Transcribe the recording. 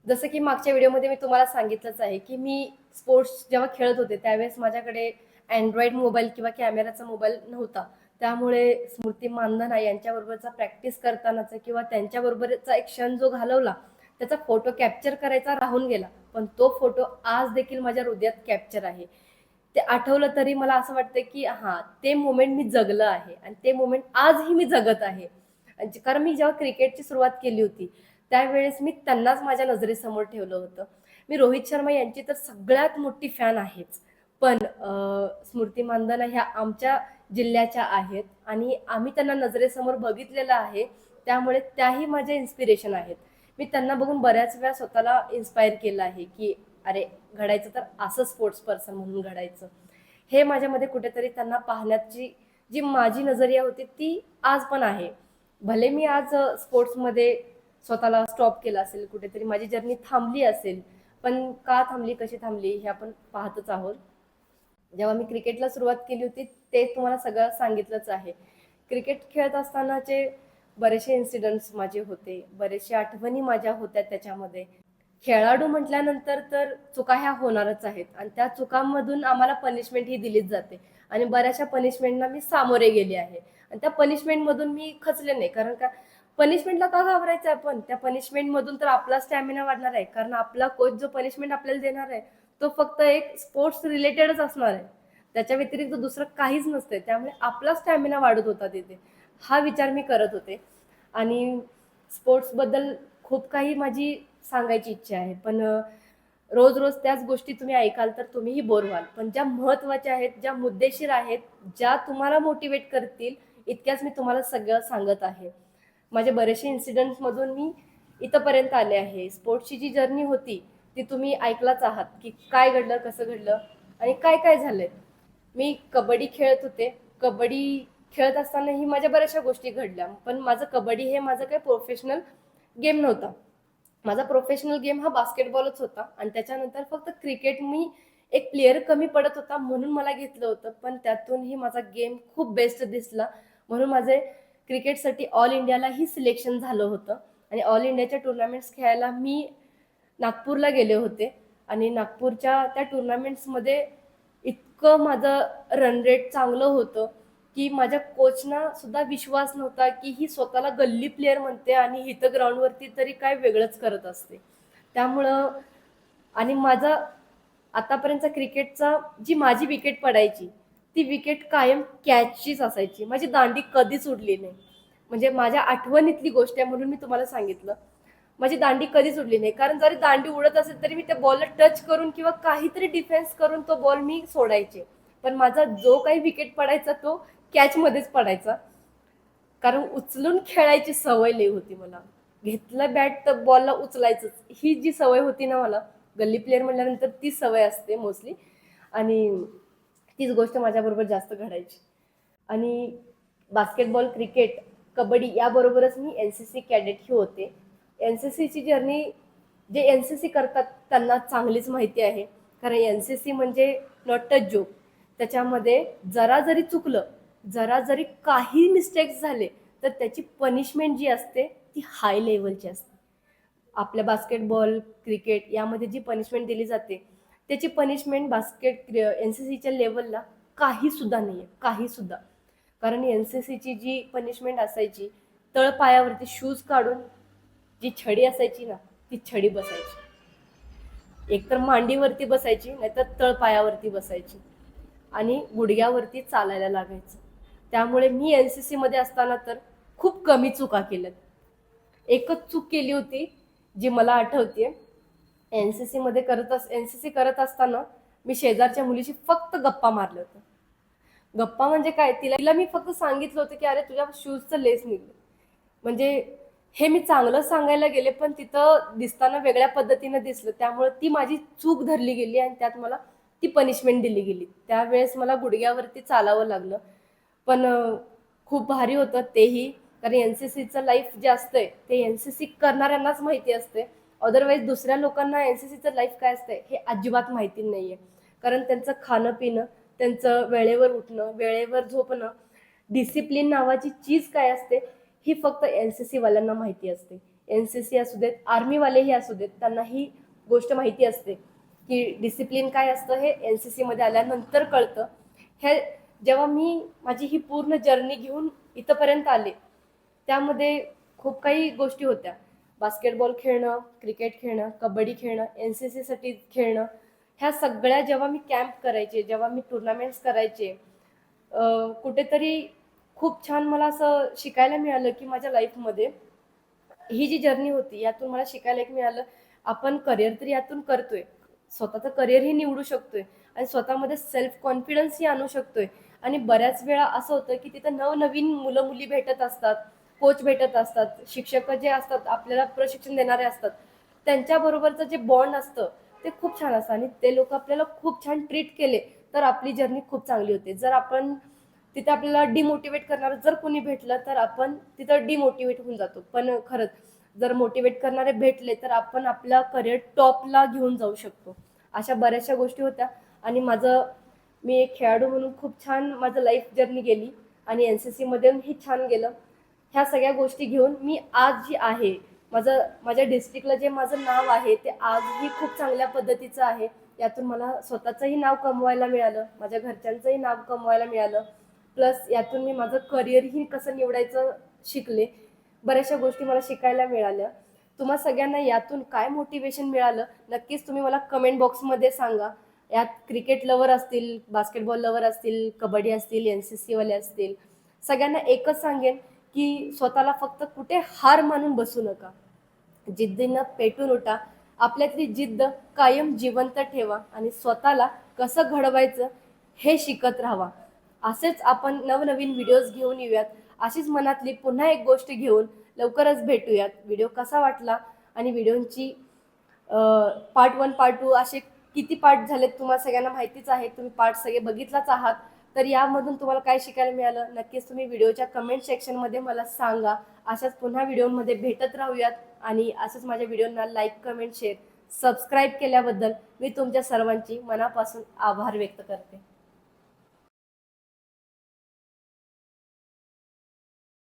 जसं की मागच्या व्हिडिओमध्ये मी तुम्हाला सांगितलंच आहे, की मी स्पोर्ट्स जेव्हा खेळत होते, त्यावेळेस माझ्याकडे Android मोबाईल किंवा कॅमेराचा मोबाईल नव्हता. त्यामुळे स्मृती मानधना यांच्याबरोबरचा प्रॅक्टिस करतानाचा किंवा त्यांच्याबरोबरचा एक क्षण जो घालवला, त्याचा फोटो कॅप्चर करायचा राहून गेला. पण तो फोटो आज देखील माझ्या हृदयात कॅप्चर आहे. ते आठवलं तरी मला असं वाटतं, की हां, ते मोमेंट मी जगलं आहे आणि ते मोमेंट आजही मी जगत आहे. कारण मी जेव्हा क्रिकेटची सुरुवात केली होती, त्यावेळेस मी त्यांनाच माझ्या नजरेसमोर ठेवलं होतं. मी रोहित शर्मा यांची तर सगळ्यात मोठी फॅन आहेच. पण स्मृती मानधना ह्या आमच्या जिल्ह्याच्या आहेत आणि आम्ही त्यांना नजरेसमोर बघितलेलं आहे. त्यामुळे त्याही माझ्या इन्स्पिरेशन आहेत. मी त्यांना बघून बऱ्याच वेळा स्वतःला इन्स्पायर केलं आहे, की अरे घडायचं तर असं स्पोर्ट्स पर्सन म्हणून घडायचं. हे माझ्यामध्ये कुठेतरी त्यांना पाहण्याची जी माझी नजरिया होती ती आज पण आहे. भले मी आज स्पोर्ट्समध्ये स्वतःला स्टॉप केला असेल, कुठेतरी माझी जर्नी थांबली असेल, पण का थांबली, कशी थांबली हे आपण पाहतच आहोत. जेव्हा मी क्रिकेटला सुरुवात केली होती, ते तुम्हाला सगळं सांगितलंच आहे. क्रिकेट खेळत असतानाचे बरेचसे इन्सिडेंट्स माझे होते, बरेचशे आठवणी माझ्या होत्या त्याच्यामध्ये. खेळाडू म्हटल्यानंतर तर चुका ह्या होणारच आहेत आणि त्या चुकांमधून आम्हाला पनिशमेंट ही दिलीच जाते आणि बऱ्याचशा पनिशमेंटना मी सामोरे गेले आहे आणि त्या पनिशमेंटमधून मी खचले नाही. कारण का पनिशमेंटला का घाबरायचं आपण? त्या पनिशमेंटमधून तर आपला स्टॅमिना वाढणार आहे. कारण आपला कोच जो पनिशमेंट आपल्याला देणार आहे, तो फक्त एक स्पोर्ट्स रिलेटेडच असणार आहे. त्याच्या व्यतिरिक्त दुसरं काहीच नसतंय. त्यामुळे आपला स्टॅमिना वाढत होता तिथे. हा विचार मी करत होते आणि स्पोर्ट्सबद्दल खूप काही माझी सांगायची इच्छा आहे. पण रोज-रोज त्याच गोष्टी तुम्ही ऐकाल तर तुम्हीही बोर व्हाल. पण ज्या महत्त्वाच्या आहेत, ज्या मुद्देशीर आहेत, ज्या तुम्हाला मोटिव्हेट करतील, इतक्याच मी तुम्हाला सगळं सांगत आहे. माझे बरेचसे इन्सिडेंट्समधून मी इथपर्यंत आले आहे. स्पोर्ट्सची जी जर्नी होती, ती तुम्ही ऐकलाच आहात, की काय घडलं, कसं घडलं आणि काय-काय झालंय. मी कबड्डी खेळत होते. कबड्डी खेळत असतानाही माझ्या बऱ्याचशा गोष्टी घडल्या. पण माझं कबड्डी हे माझं काही प्रोफेशनल गेम नव्हता. माझा प्रोफेशनल गेम हा बास्केटबॉलच होता आणि त्याच्यानंतर फक्त क्रिकेट मी एक प्लेयर कमी पडत होता म्हणून मला घेतलं होतं. पण त्यातूनही माझा गेम खूप बेस्ट दिसला. म्हणून माझे क्रिकेटसाठी ऑल इंडियालाही सिलेक्शन झालं होतं आणि ऑल इंडियाच्या टुर्नामेंट्स खेळायला मी नागपूरला गेले होते आणि नागपूरच्या त्या टुर्नामेंट्समध्ये इतकं माझं रन रेट चांगलं होतं, की माझ्या कोचना सुद्धा विश्वास नव्हता, की ही स्वतःला गल्ली प्लेयर म्हणते आणि इथं ग्राउंडवरती तरी काय वेगळंच करत असते. त्यामुळं आणि माझा आतापर्यंतचा क्रिकेटचा जी माझी विकेट पडायची, ती विकेट कायम कॅचचीच असायची. माझी दांडी कधीच उडली नाही. म्हणजे माझ्या आठवणीतली गोष्ट आहे म्हणून मी तुम्हाला सांगितलं. माझी दांडी कधीच उडली नाही. कारण जरी दांडी उडत असेल तरी मी त्या बॉलला टच करून किंवा काहीतरी डिफेन्स करून तो बॉल मी सोडायचे. पण माझा जो काही विकेट पडायचा तो कॅचमध्येच पडायचा. कारण उचलून खेळायची सवय लई होती मला. घेतलं बॅट तर बॉलला उचलायचंच. ही जी सवय होती ना मला, गल्ली प्लेयर म्हटल्यानंतर ती सवय असते मोस्टली आणि तीच गोष्ट माझ्याबरोबर जास्त घडायची. आणि बास्केटबॉल, क्रिकेट, कबड्डी याबरोबरच मी एन-सी-सी कॅडेटही होते. एन-सी-सीची जर्नी जे एन-सी-सी करतात त्यांना चांगलीच माहिती आहे. कारण एन-सी-सी म्हणजे नॉट अ जोक. त्याच्यामध्ये जरा जरी चुकलं, जरा जरी काही मिस्टेक्स झाले, तर त्याची पनिशमेंट जी असते ती हाय लेव्हलची असते. आपल्या बास्केटबॉल, क्रिकेट यामध्ये जी पनिशमेंट दिली जाते, त्याची पनिशमेंट एन-सी-सीच्या लेव्हलला काहीसुद्धा नाही आहे, काहीसुद्धा. कारण एन-सी-सीची जी पनिशमेंट असायची, तळपायावरती शूज काढून जी छडी असायची ना, ती छडी बसायची. एकतर मांडीवरती बसायची, नाहीतर तळपायावरती बसायची आणि गुडघ्यावरती चालायला लागायचं. त्यामुळे मी एन-सी-सीमध्ये असताना तर खूप कमी चुका केल्यात. एकच चूक केली होती, जी मला आठवतीये. एन-सी-सी करत असताना मी शेजारच्या मुलीशी फक्त गप्पा मारल्या होत्या. गप्पा म्हणजे काय, तिला मी फक्त सांगितलं होतं, की "अरे तुझ्या शूजचं लेस निघलं." म्हणजे हे मी चांगलं सांगायला गेले, पण तिथं दिसताना वेगळ्या पद्धतीनं दिसलं. त्यामुळे ती माझी चूक धरली गेली आणि त्यात मला ती पनिशमेंट दिली गेली. त्यावेळेस मला गुडघ्यावरती चालावं लागलं. पण खूप भारी होतं तेही. कारण एन-सी-सीचं लाईफ जे असतंय, ते एन-सी-सी करणाऱ्यांनाच माहिती असते. अदरवाईज दुसऱ्या लोकांना एन-सी-सीचं लाईफ काय असतंय, हे अजिबात माहिती नाहीये. कारण त्यांचं खाणं-पिणं, त्यांचं वेळेवर उठणं, वेळेवर झोपणं, डिसिप्लिन नावाची चीज काय असते, ही फक्त एन-सी-सी वाल्यांना माहिती असते. NCC असू देत, आर्मीवालेही असू देत, त्यांना ही गोष्ट माहिती असते की डिसिप्लिन काय असतं हे NCC मध्ये आल्यानंतर कळतं. हे जेव्हा मी माझी ही पूर्ण जर्नी घेऊन इथंपर्यंत आले, त्यामध्ये खूप काही गोष्टी होत्या. बास्केटबॉल खेळणं, क्रिकेट खेळणं, कबड्डी खेळणं, NCC साठी खेळणं, ह्या सगळ्या जेव्हा मी कॅम्प करायचे, जेव्हा मी टुर्नामेंट्स करायचे, कुठेतरी खूप छान मला असं शिकायला मिळालं की माझ्या लाईफमध्ये ही जी जर्नी होती यातून मला शिकायला एक मिळालं, आपण करिअर तर यातून करतोय, स्वतःचं करिअरही निवडू शकतोय आणि स्वतःमध्ये सेल्फ कॉन्फिडन्सही आणू शकतोय. आणि बऱ्याच वेळा असं होतं की तिथं नवनवीन मुलं मुली भेटत असतात, कोच भेटत असतात, शिक्षक जे असतात आपल्याला प्रशिक्षण देणारे असतात, त्यांच्याबरोबरचं जे बॉन्ड असतं ते खूप छान असतं आणि ते लोक आपल्याला खूप छान ट्रीट केले तर आपली जर्नी खूप चांगली होते. जर आपण तिथे आपल्याला डिमोटिवेट करणारं जर कोणी भेटलं तर आपण तिथं डिमोटिवेट होऊन जातो. पण खरंच जर मोटिवेट करणारे भेटले तर आपण आपला करिअर टॉपला घेऊन जाऊ शकतो. अशा बऱ्याचशा गोष्टी होत्या आणि मी एक खेळाडू म्हणून खूप छान माझं लाईफ जर्नी गेली आणि NCC मध्येही छान गेलं. ह्या सगळ्या गोष्टी घेऊन मी आज जी आहे, माझ्या डिस्ट्रिक्टला जे माझं नाव आहे ते आजही खूप चांगल्या पद्धतीचं आहे. यातून मला स्वतःचंही नाव कमवायला मिळालं, माझ्या घरच्यांचंही नाव कमवायला मिळालं. प्लस यातून मी माझं करिअरही कसं निवडायचं शिकले. बऱ्याचशा गोष्टी मला शिकायला मिळाल्या. तुम्हा सगळ्यांना यातून काय मोटिवेशन मिळालं नक्कीच तुम्ही मला कमेंट बॉक्समध्ये सांगा. यात क्रिकेट लवर असतील, बास्केटबॉल लवर असतील, कबड्डी असतील, NCC वाले असतील, सगळ्यांना एकच सांगेन की स्वतःला फक्त कुठे हार मानून बसू नका. जिद्दीनं पेटून उठा, आपल्यातली जिद्द कायम जिवंत ठेवा आणि स्वतःला कसं घडवायचं हे शिकत राहावा. असेच आपण नवनवीन व्हिडिओज घेऊन येऊयात. अशीच मनातली पुन्हा एक गोष्ट घेऊन लवकरच भेटूयात. व्हिडिओ कसा वाटला आणि व्हिडिओची पार्ट 1 पार्ट 2 असे किती पार्ट झालेत तुम्हाला सगळ्यांना माहितीच आहे. तुम्ही पार्ट सगळे बघितलाच आहात. तर यामधून तुम्हाला काय शिकायला मिळालं नक्कीच तुम्ही व्हिडिओच्या कमेंट सेक्शनमध्ये मला सांगा. अशाच पुन्हा व्हिडिओमध्ये भेटत राहूयात आणि असंच माझ्या व्हिडिओंना लाईक, कमेंट, शेअर, सबस्क्राईब केल्याबद्दल मी तुमच्या सर्वांची मनापासून आभार व्यक्त करते.